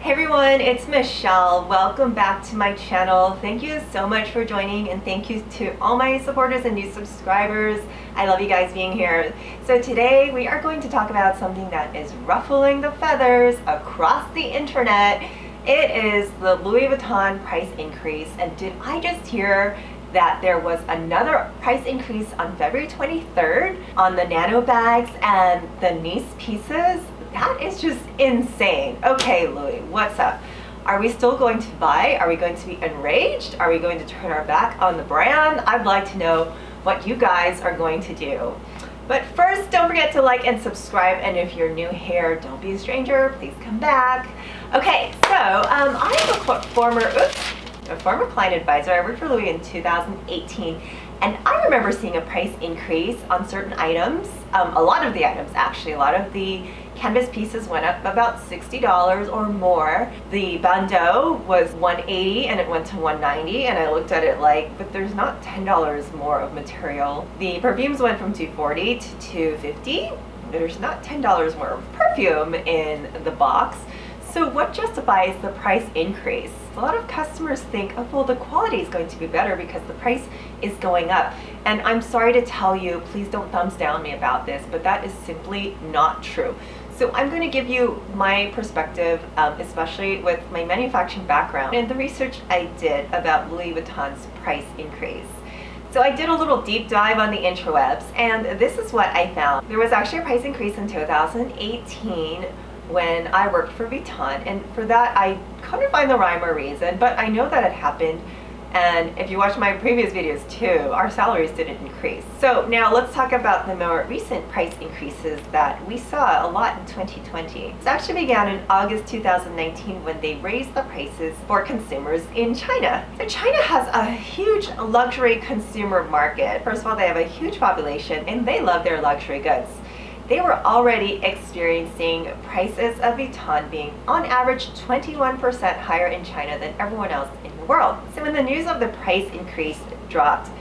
Hey everyone, it's Michelle. Welcome back to my channel. Thank you so much for joining, and thank you to all my supporters and new subscribers. I love you guys being here. So today we are going to talk about something that is ruffling the feathers across the internet. It is the Louis Vuitton price increase. And did I just hear that there was another price increase on February 23rd on the nano bags and the Nice pieces? That is just insane. Okay, Louis, what's up? Are we still going to buy? Are we going to be enraged? Are we going to turn our back on the brand? I'd like to know what you guys are going to do. But first, don't forget to like and subscribe. And if you're new here, don't be a stranger. Please come back. Okay, so I am a former client advisor. I worked for Louis in 2018. And I remember seeing a price increase on certain items. A lot of the items, actually. A lot of the canvas pieces went up about $60 or more. The bandeau was $180 and it went to $190, and I looked at it like, but there's not $10 more of material. The perfumes went from $240 to $250. There's not $10 more of perfume in the box. So what justifies the price increase? A lot of customers think, oh, well, the quality is going to be better because the price is going up. And I'm sorry to tell you, please don't thumbs down me about this, but that is simply not true. So I'm going to give you my perspective, especially with my manufacturing background and the research I did about Louis Vuitton's price increase. So I did a little deep dive on the interwebs, and this is what I found. There was actually a price increase in 2018 when I worked for Vuitton, and for that I couldn't find the rhyme or reason, but I know that it happened. And if you watch my previous videos too, our salaries didn't increase. So now let's talk about the more recent price increases that we saw a lot in 2020. This actually began in August 2019 when they raised the prices for consumers in China. So China has a huge luxury consumer market. First of all, they have a huge population and they love their luxury goods. They were already experiencing prices of Vuitton being on average 21% higher in China than everyone else in the world. So when the news of the price increase dropped,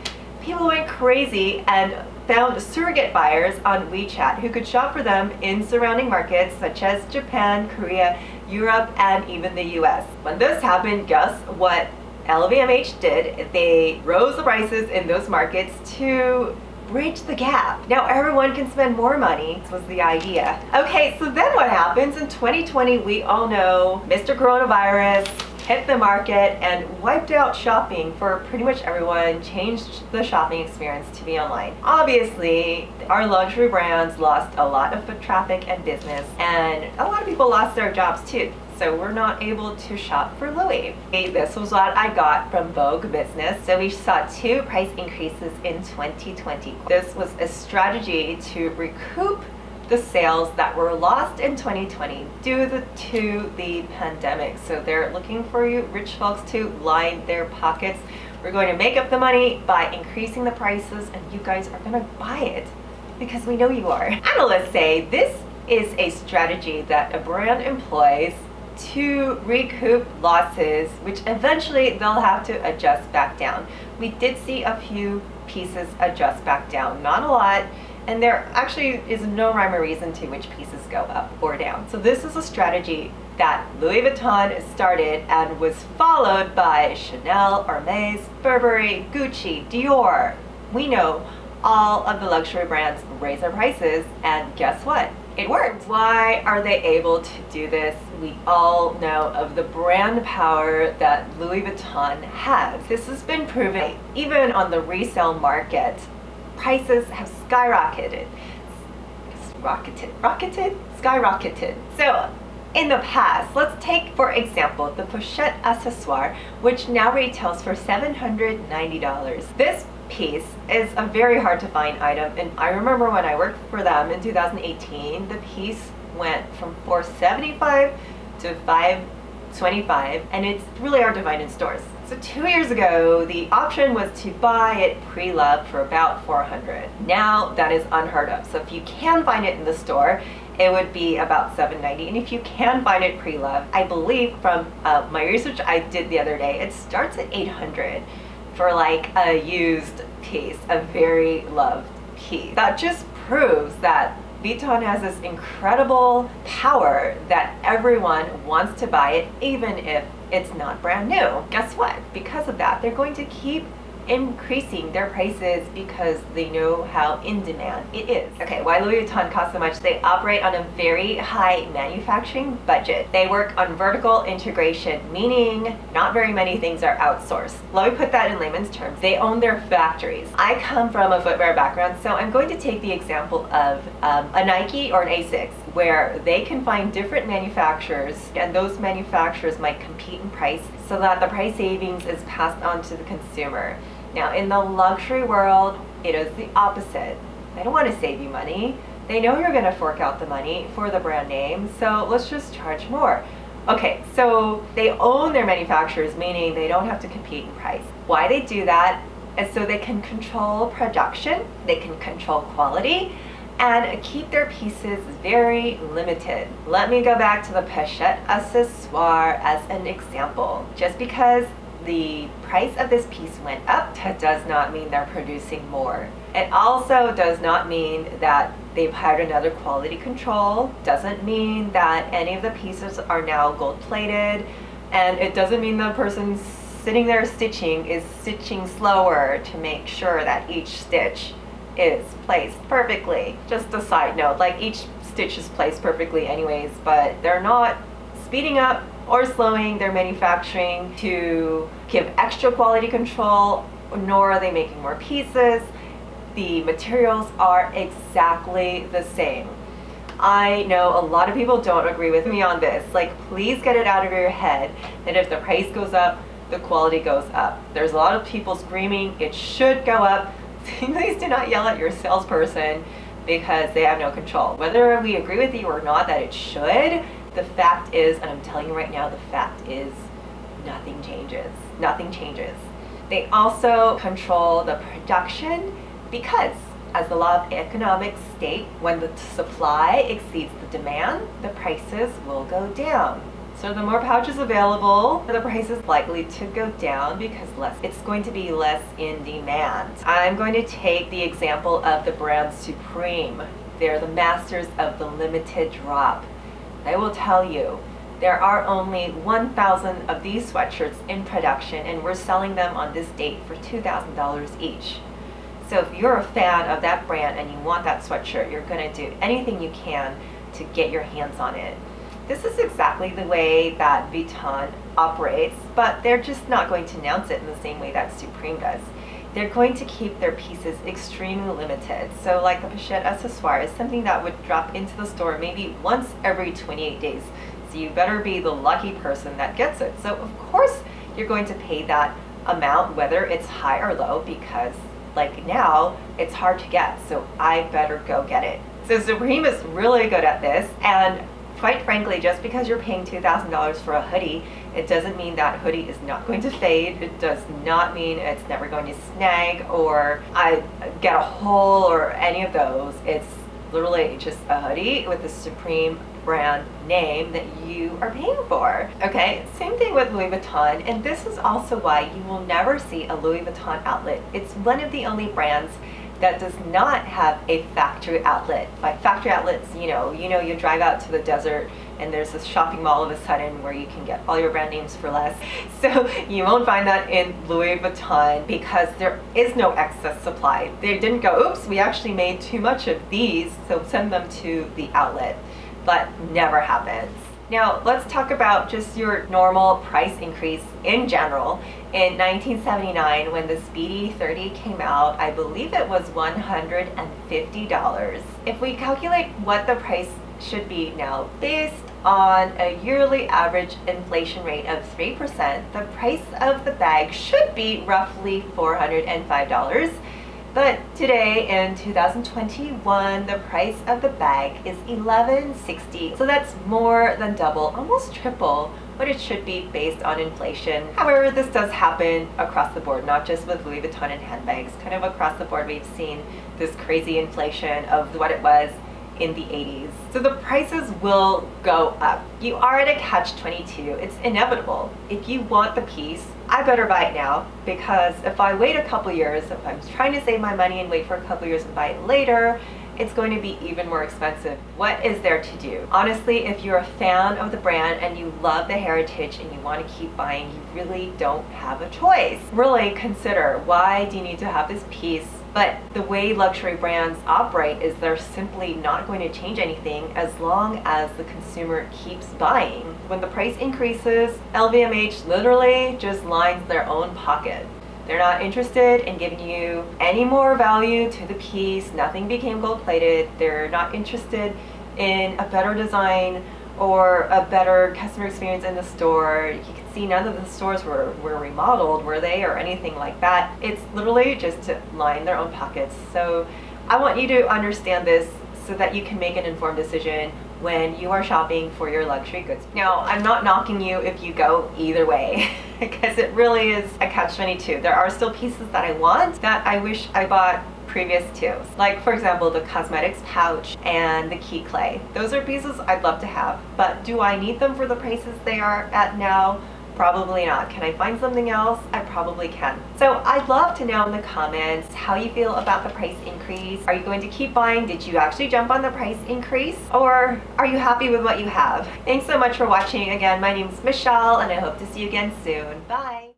people went crazy and found surrogate buyers on WeChat who could shop for them in surrounding markets such as Japan, Korea, Europe, and even the US. When this happened, guess what LVMH did? They rose the prices in those markets to bridge the gap. Now everyone can spend more money, was the idea. Okay, so then what happens in 2020? We all know Mr. Coronavirus hit the market and wiped out shopping for pretty much everyone, changed the shopping experience to be online. Obviously, our luxury brands lost a lot of foot traffic and business, and a lot of people lost their jobs too. So we're not able to shop for Louis. This was what I got from Vogue Business. So we saw 2 price increases in 2020. This was a strategy to recoup the sales that were lost in 2020 due to the pandemic. So they're looking for you rich folks to line their pockets. We're going to make up the money by increasing the prices, and you guys are going to buy it because we know you are. Analysts say this is a strategy that a brand employs to recoup losses, which eventually they'll have to adjust back down. We did see a few pieces adjust back down, not a lot, and there actually is no rhyme or reason to which pieces go up or down. So this is a strategy that Louis Vuitton started and was followed by Chanel, Hermes, Burberry, Gucci, Dior. We know all of the luxury brands raise their prices, and guess what? It worked. Why are they able to do this? We all know of the brand power that Louis Vuitton has. This has been proven even on the resale market. Prices have skyrocketed. Skyrocketed. So in the past, let's take for example the pochette accessoire, which now retails for $790. This piece is a very hard to find item, and I remember when I worked for them in 2018, the piece went from $475 to $525, and it's really hard to find in stores. So 2 years ago, the option was to buy it pre-loved for about $400. Now that is unheard of. So if you can find it in the store, it would be about $790, and if you can find it pre-loved, I believe from my research I did the other day, it starts at $800 for like a used piece, a very loved piece. That just proves that Vuitton has this incredible power that everyone wants to buy it even if it's not brand new. Guess what? Because of that, they're going to keep increasing their prices because they know how in demand it is. Okay, why Louis Vuitton costs so much? They operate on a very high manufacturing budget. They work on vertical integration, meaning not very many things are outsourced. Let me put that in layman's terms. They own their factories. I come from a footwear background, so I'm going to take the example of a Nike or an Asics, where they can find different manufacturers, and those manufacturers might compete in price so that the price savings is passed on to the consumer. Now, in the luxury world, it is the opposite. They don't want to save you money. They know you're going to fork out the money for the brand name, so let's just charge more. Okay, so they own their manufacturers, meaning they don't have to compete in price. Why they do that is so they can control production, they can control quality, and keep their pieces very limited. Let me go back to the pochette accessoire as an example. Just because the price of this piece went up, that does not mean they're producing more. It also does not mean that they've hired another quality control, doesn't mean that any of the pieces are now gold plated, and it doesn't mean the person sitting there stitching is stitching slower to make sure that each stitch is placed perfectly. Just a side note, like each stitch is placed perfectly anyways, but they're not speeding up or slowing their manufacturing to give extra quality control, nor are they making more pieces. The materials are exactly the same. I know a lot of people don't agree with me on this. Like, please get it out of your head that if the price goes up, the quality goes up. There's a lot of people screaming it should go up. Please do not yell at your salesperson because they have no control. Whether we agree with you or not that it should, the fact is, and I'm telling you right now, the fact is nothing changes. Nothing changes. They also control the production because, as the law of economics state, when the supply exceeds the demand, the prices will go down. So the more pouches available, the price is likely to go down because it's going to be less in demand. I'm going to take the example of the brand Supreme. They're the masters of the limited drop. I will tell you, there are only 1,000 of these sweatshirts in production, and we're selling them on this date for $2,000 each. So if you're a fan of that brand and you want that sweatshirt, you're going to do anything you can to get your hands on it. This is exactly the way that Vuitton operates, but they're just not going to announce it in the same way that Supreme does. They're going to keep their pieces extremely limited. So like the pochette accessoire is something that would drop into the store maybe once every 28 days. So you better be the lucky person that gets it. So of course you're going to pay that amount, whether it's high or low, because like now it's hard to get. So I better go get it. So Supreme is really good at this, and quite frankly, just because you're paying $2,000 for a hoodie, it doesn't mean that hoodie is not going to fade. It does not mean it's never going to snag or I get a hole or any of those. It's literally just a hoodie with the Supreme brand name that you are paying for. Okay, same thing with Louis Vuitton, and this is also why you will never see a Louis Vuitton outlet. It's one of the only brands that does not have a factory outlet. By factory outlets, you drive out to the desert and there's this shopping mall all of a sudden where you can get all your brand names for less. So you won't find that in Louis Vuitton because there is no excess supply. They didn't go, oops, we actually made too much of these, so send them to the outlet. But never happens. Now let's talk about just your normal price increase in general. In 1979, when the Speedy 30 came out, I believe it was $150. If we calculate what the price should be now based on a yearly average inflation rate of 3%, the price of the bag should be roughly $405. But today in 2021, the price of the bag is $1160. So that's more than double, almost triple what it should be based on inflation. However, this does happen across the board, not just with Louis Vuitton and handbags. Kind of across the board, we've seen this crazy inflation of what it was in the 80s. So the prices will go up. You are at a catch-22. It's inevitable. If you want the piece, I better buy it now, because if I wait a couple years, if I'm trying to save my money and wait for a couple years and buy it later, it's going to be even more expensive. What is there to do? Honestly, if you're a fan of the brand and you love the heritage and you want to keep buying, you really don't have a choice. Really consider, why do you need to have this piece? But the way luxury brands operate is they're simply not going to change anything as long as the consumer keeps buying. When the price increases, LVMH literally just lines their own pocket. They're not interested in giving you any more value to the piece. Nothing became gold-plated. They're not interested in a better design or a better customer experience in the store. You can see none of the stores were remodeled, were they, or anything like that. It's literally just to line their own pockets. So I want you to understand this so that you can make an informed decision when you are shopping for your luxury goods. Now, I'm not knocking you if you go either way, because it really is a catch-22. There are still pieces that I want that I wish I bought previous to. Like, for example, the cosmetics pouch and the key clay. Those are pieces I'd love to have, but do I need them for the prices they are at now? Probably not. Can I find something else? I probably can. So I'd love to know in the comments how you feel about the price increase. Are you going to keep buying? Did you actually jump on the price increase? Or are you happy with what you have? Thanks so much for watching. Again, my name is Michelle, and I hope to see you again soon. Bye!